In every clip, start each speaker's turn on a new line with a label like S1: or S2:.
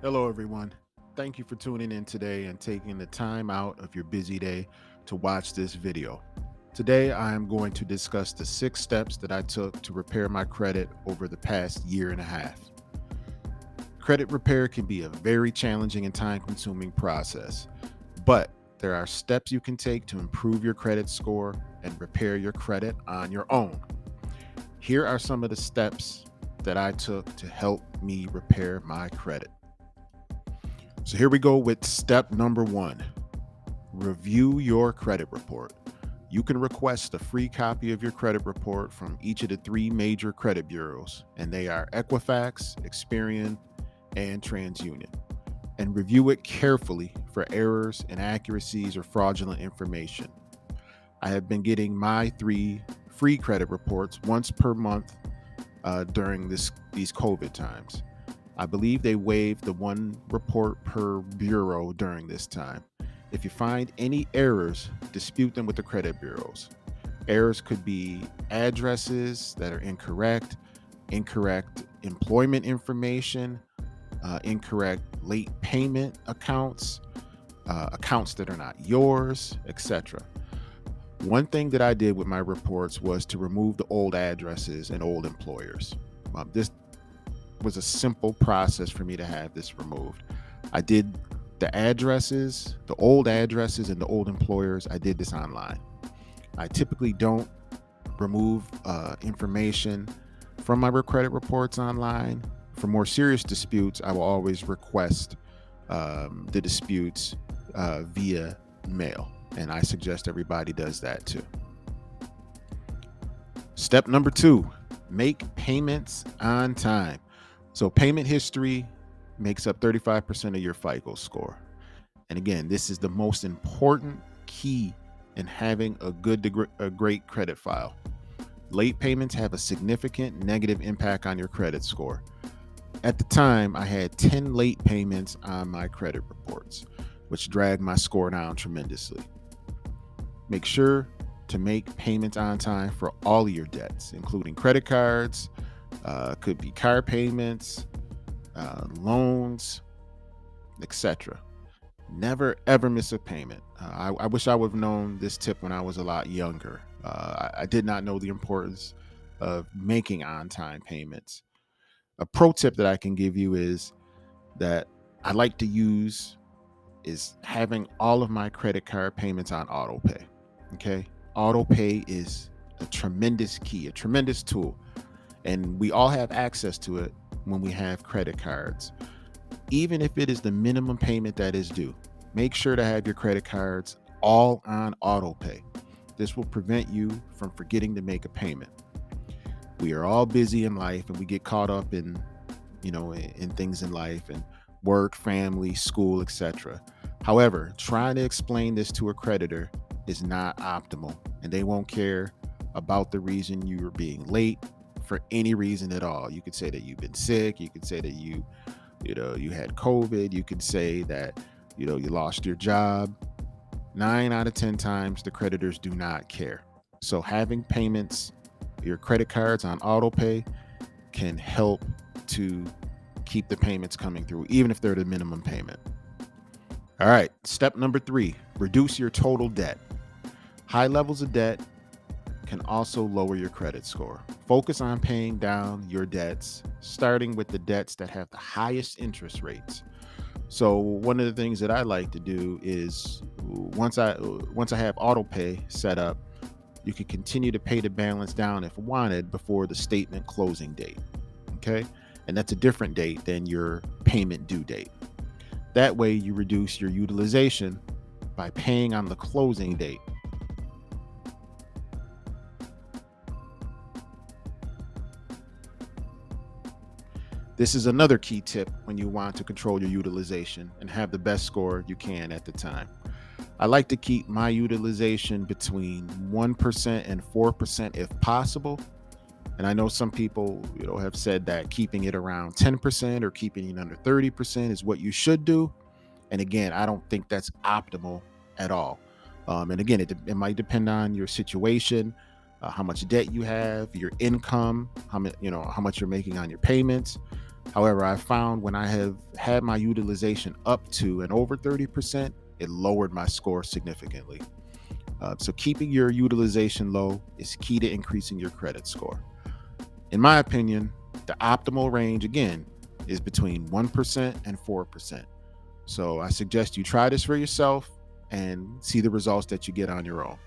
S1: Hello, everyone. Thank you for tuning in today and taking the time out of your busy day to watch this video. Today, I am going to discuss the 6 steps that I took to repair my credit over the past year and a half. Credit repair can be a very challenging and time consuming process, but there are steps you can take to improve your credit score and repair your credit on your own. Here are some of the steps that I took to help me repair my credit. So here we go with step number one: review your credit report. You can request a free copy of your credit report from each of the three major credit bureaus, and they are Equifax, Experian, and TransUnion. And review it carefully for errors, inaccuracies, or fraudulent information. I have been getting my three free credit reports once per month during these COVID times. I believe they waived the one report per bureau during this time. If you find any errors, dispute them with the credit bureaus. Errors could be addresses that are incorrect, incorrect employment information, incorrect late payment accounts, accounts that are not yours, etc. One thing that I did with my reports was to remove the old addresses and old employers. This was a simple process for me to have this removed. I did the addresses, the old addresses, and the old employers. I did this online. I typically don't remove information from my credit reports online. For more serious disputes, I will always request the disputes via mail, and I suggest everybody does that too. Step number two: make payments on time. So, payment history makes up 35% of your FICO score. And again, this is the most important key in having a great credit file. Late payments have a significant negative impact on your credit score. At the time, I had 10 late payments on my credit reports, which dragged my score down tremendously. Make sure to make payments on time for all of your debts, including credit cards, could be car payments, loans, etc. Never ever miss a payment. I wish I would have known this tip when I was a lot younger. I did not know the importance of making on time payments. A pro tip that I can give you is that I like to use is having all of my credit card payments on auto pay. Okay. Auto pay is a tremendous key, a tremendous tool. And we all have access to it when we have credit cards. Even if it is the minimum payment that is due, make sure to have your credit cards all on auto pay. This will prevent you from forgetting to make a payment. We are all busy in life and we get caught up in things in life and work, family, school, etc. However, trying to explain this to a creditor is not optimal, and they won't care about the reason you are being late for any reason at all. You could say that you've been sick, you could say that you had COVID, you could say that you lost your job. 9 out of 10 times the creditors do not care. So having payments, your credit cards on auto pay can help to keep the payments coming through, even if they're the minimum payment. All right, step number three: reduce your total debt. High levels of debt can also lower your credit score. Focus on paying down your debts, starting with the debts that have the highest interest rates. So one of the things that I like to do is once I have auto pay set up, you can continue to pay the balance down if wanted before the statement closing date. Okay? And that's a different date than your payment due date. That way you reduce your utilization by paying on the closing date. This is another key tip when you want to control your utilization and have the best score you can at the time. I like to keep my utilization between 1% and 4% if possible. And I know some people, have said that keeping it around 10% or keeping it under 30% is what you should do. And again, I don't think that's optimal at all. And again, it might depend on your situation, how much debt you have, your income, how much you're making on your payments. However, I found when I have had my utilization up to and over 30%, it lowered my score significantly. So keeping your utilization low is key to increasing your credit score. In my opinion, the optimal range, again, is between 1% and 4%. So I suggest you try this for yourself and see the results that you get on your own.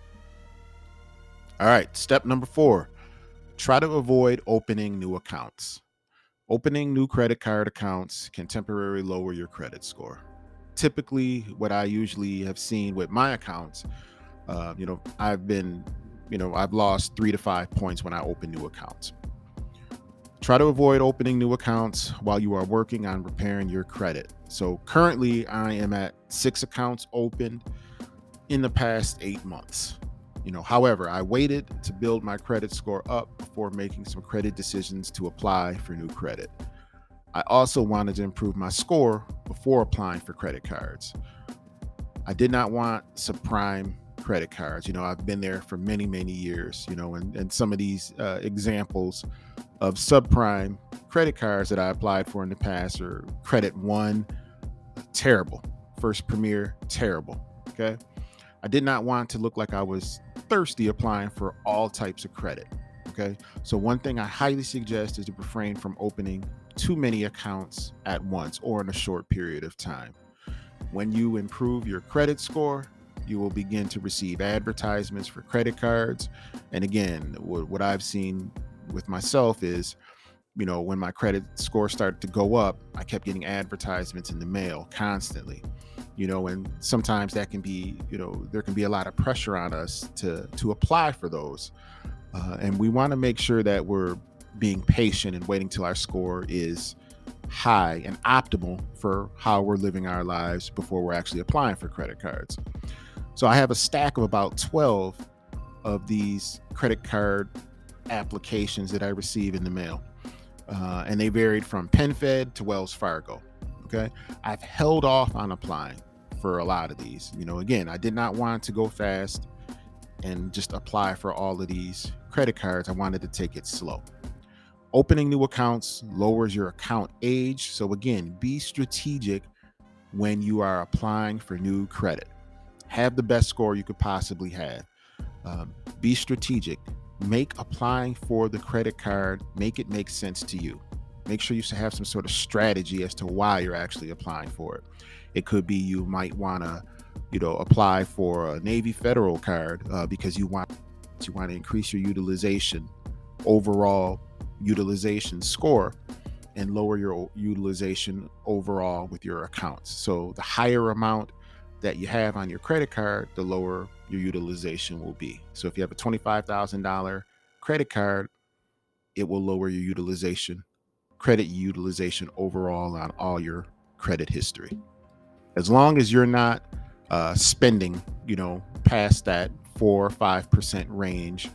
S1: All right, step number 4, try to avoid opening new accounts. Opening new credit card accounts can temporarily lower your credit score. Typically, what I usually have seen with my accounts, I've lost 3 to 5 points when I open new accounts. Try to avoid opening new accounts while you are working on repairing your credit. So currently, I am at 6 accounts opened in the past 8 months. However, I waited to build my credit score up before making some credit decisions to apply for new credit. I also wanted to improve my score before applying for credit cards. I did not want subprime credit cards. I've been there for many, many years, and some of these examples of subprime credit cards that I applied for in the past are Credit One, terrible. First Premier, terrible. Okay. I did not want to look like I was thirsty applying for all types of credit. Okay. So one thing I highly suggest is to refrain from opening too many accounts at once or in a short period of time. When you improve your credit score, you will begin to receive advertisements for credit cards. And again, what I've seen with myself is, when my credit score started to go up, I kept getting advertisements in the mail constantly. And sometimes that can be, there can be a lot of pressure on us to apply for those. And we want to make sure that we're being patient and waiting till our score is high and optimal for how we're living our lives before we're actually applying for credit cards. So I have a stack of about 12 of these credit card applications that I receive in the mail. And they varied from PenFed to Wells Fargo. Okay. I've held off on applying for a lot of these. Again, I did not want to go fast and just apply for all of these credit cards. I wanted to take it slow. Opening new accounts lowers your account age. So again, be strategic when you are applying for new credit. Have the best score you could possibly have. Be strategic. Make applying for the credit card, make it make sense to you. Make sure you have some sort of strategy as to why you're actually applying for it. It could be you might want to, apply for a Navy Federal card because you want to increase your overall utilization score, and lower your utilization overall with your accounts. So the higher amount that you have on your credit card, the lower your utilization will be. So if you have a $25,000 credit card, it will lower your credit utilization overall on all your credit history. As long as you're not spending, past that 4 or 5% range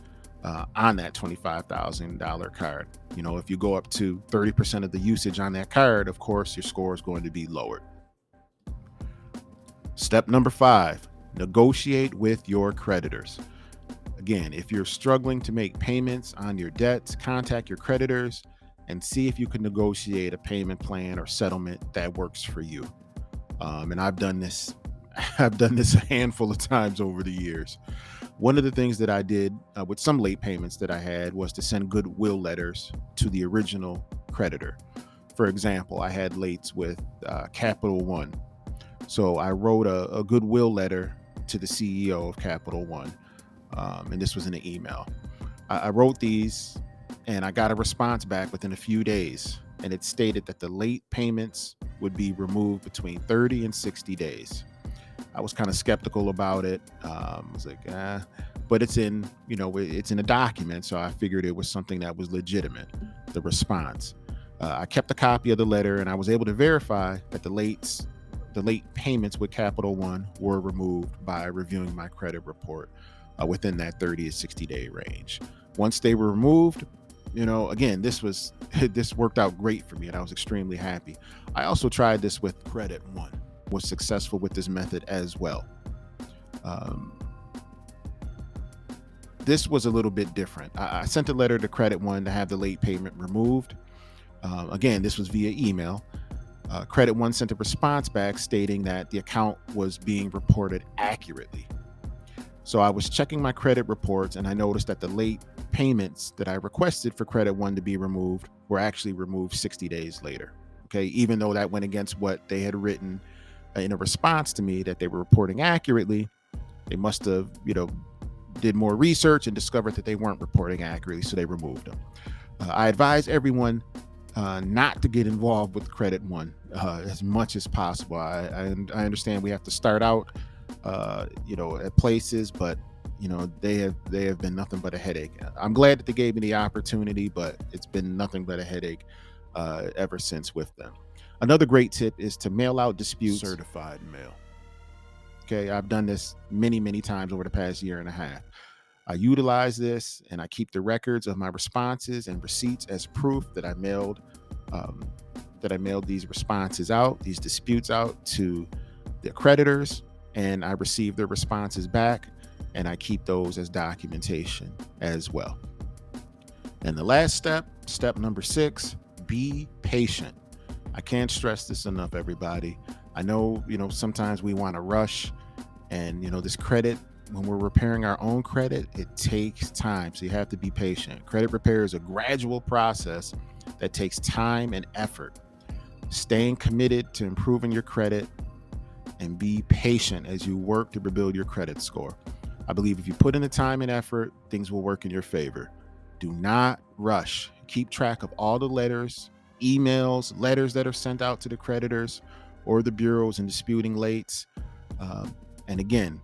S1: on that $25,000 card. If you go up to 30% of the usage on that card, of course, your score is going to be lowered. Step number 5, negotiate with your creditors. Again, if you're struggling to make payments on your debts, contact your creditors and see if you can negotiate a payment plan or settlement that works for you. And I've done this a handful of times over the years. One of the things that I did with some late payments that I had was to send goodwill letters to the original creditor. For example, I had lates with Capital One. So I wrote a goodwill letter to the CEO of Capital One, and this was in an email. I wrote these, and I got a response back within a few days, and it stated that the late payments would be removed between 30 and 60 days. I was kind of skeptical about it. I was like, but it's in a document, so I figured it was something that was legitimate, the response. I kept a copy of the letter, and I was able to verify that the late payments with Capital One were removed by reviewing my credit report within that 30 to 60 day range. Once they were removed, again, this worked out great for me, and I was extremely happy. I also tried this with Credit One, was successful with this method as well. This was a little bit different. I sent a letter to Credit One to have the late payment removed. Again, this was via email. Credit One sent a response back stating that the account was being reported accurately. So I was checking my credit reports and I noticed that the late payments that I requested for Credit One to be removed were actually removed 60 days later. Okay, even though that went against what they had written in a response to me that they were reporting accurately, they must have, did more research and discovered that they weren't reporting accurately, so they removed them. I advise everyone not to get involved with Credit One as much as possible. I understand we have to start out, at places, but they have been nothing but a headache. I'm glad that they gave me the opportunity, but it's been nothing but a headache ever since with them. Another great tip is to mail out disputes certified mail. Okay, I've done this many times over the past year and a half. I utilize this and I keep the records of my responses and receipts as proof that I mailed these responses out, these disputes out to the creditors, and I receive their responses back, and I keep those as documentation as well. And the last step number 6, be patient. I can't stress this enough, everybody. I know, sometimes we want to rush, and this credit, when we're repairing our own credit, it takes time. So you have to be patient. Credit repair is a gradual process that takes time and effort. Staying committed to improving your credit and be patient as you work to rebuild your credit score. I believe if you put in the time and effort, things will work in your favor. Do not rush. Keep track of all the letters, emails, letters that are sent out to the creditors or the bureaus and disputing lates. And again,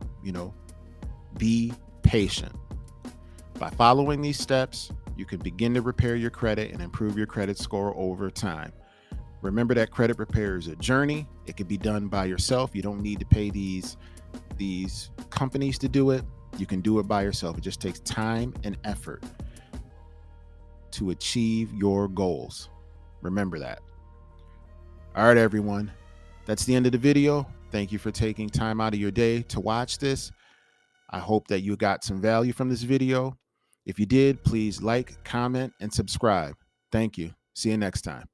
S1: be patient. By following these steps, you can begin to repair your credit and improve your credit score over time. Remember that credit repair is a journey. It can be done by yourself. You don't need to pay these companies to do it. You can do it by yourself. It just takes time and effort to achieve your goals. Remember that. All right, everyone. That's the end of the video. Thank you for taking time out of your day to watch this. I hope that you got some value from this video. If you did, please like, comment, and subscribe. Thank you. See you next time.